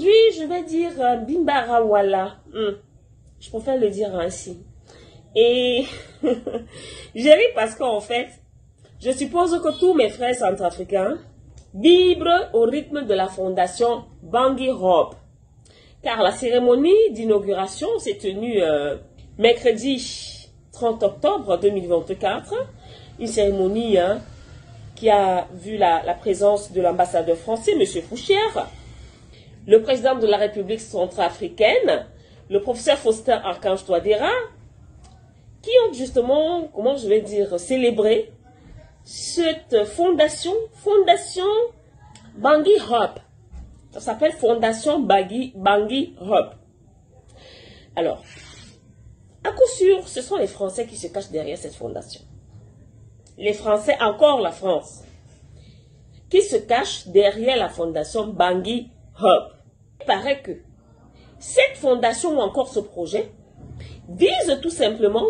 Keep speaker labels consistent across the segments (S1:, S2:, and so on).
S1: aujourd'hui, je vais dire Bimbarawala. Je préfère le dire ainsi. Et je ris parce qu'en fait, je suppose que tous mes frères centrafricains vibrent au rythme de la fondation Bangui Hope. Car la cérémonie d'inauguration s'est tenue mercredi 30 octobre 2024. Une cérémonie qui a vu la présence de l'ambassadeur français, M. Fouchière, le président de la République centrafricaine, le professeur Faustin Archange Touadéra, qui ont justement, comment je vais dire, célébré cette fondation Bangui Hope. Ça s'appelle Fondation Bangui Hope. Alors, à coup sûr, ce sont les Français qui se cachent derrière cette fondation. Les Français, encore la France, qui se cachent derrière la fondation Bangui Hope. Il paraît que cette fondation ou encore ce projet vise tout simplement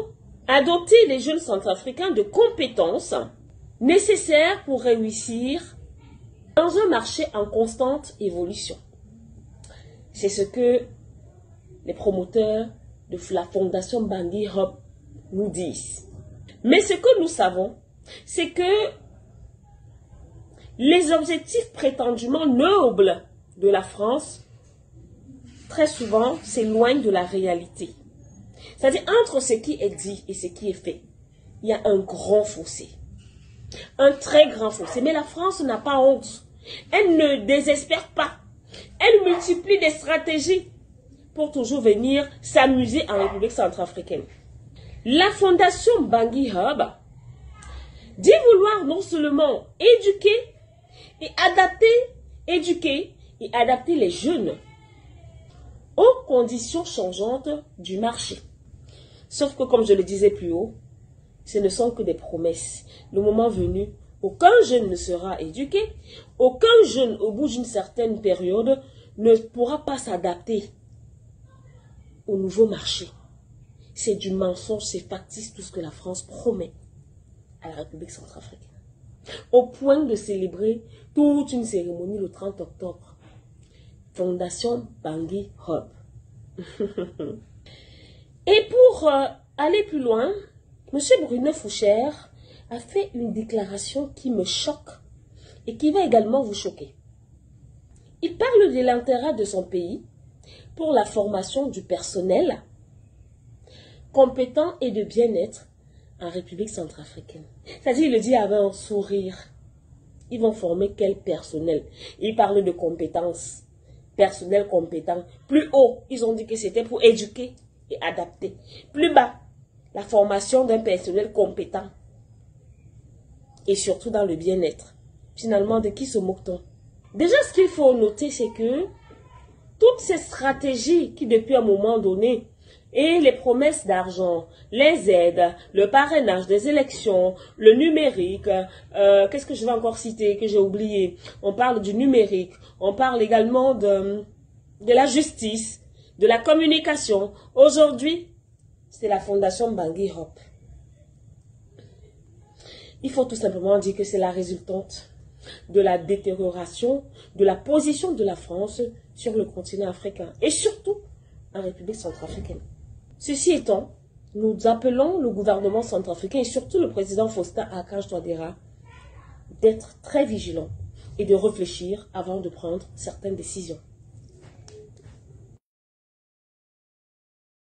S1: à doter les jeunes centrafricains de compétences nécessaires pour réussir dans un marché en constante évolution. C'est ce que les promoteurs de la fondation Bangui Hope nous disent. Mais ce que nous savons, c'est que les objectifs prétendument nobles de la France, très souvent, s'éloignent de la réalité. C'est-à-dire, entre ce qui est dit et ce qui est fait, il y a un grand fossé. Un très grand fossé. Mais la France n'a pas honte. Elle ne désespère pas. Elle multiplie des stratégies pour toujours venir s'amuser en République centrafricaine. La fondation Bangui Hub dit vouloir non seulement éduquer et adapter les jeunes aux conditions changeantes du marché. Sauf que, comme je le disais plus haut, ce ne sont que des promesses. Le moment venu, aucun jeune ne sera éduqué, aucun jeune, au bout d'une certaine période, ne pourra pas s'adapter au nouveau marché. C'est du mensonge, c'est factice tout ce que la France promet à la République centrafricaine. Au point de célébrer toute une cérémonie le 30 octobre. Fondation Bangui Hope. Et pour aller plus loin, M. Bruno Fouchière a fait une déclaration qui me choque et qui va également vous choquer. Il parle de l'intérêt de son pays pour la formation du personnel compétent et de bien-être en République centrafricaine. C'est-à-dire, il le dit avec un sourire. Ils vont former quel personnel? Il parle de compétences. Personnel compétent. Plus haut, ils ont dit que c'était pour éduquer et adapter. Plus bas, la formation d'un personnel compétent. Et surtout dans le bien-être. Finalement, de qui se moque-t-on? Déjà, ce qu'il faut noter, c'est que toutes ces stratégies qui, depuis un moment donné, et les promesses d'argent, les aides, le parrainage des élections, le numérique, qu'est-ce que je vais encore citer que j'ai oublié? On parle du numérique, on parle également de la justice, de la communication. Aujourd'hui, c'est la fondation Bangui Hope. Il faut tout simplement dire que c'est la résultante de la détérioration de la position de la France sur le continent africain et surtout en République centrafricaine. Ceci étant, nous appelons le gouvernement centrafricain et surtout le président Faustin Archange Touadéra d'être très vigilant et de réfléchir avant de prendre certaines décisions.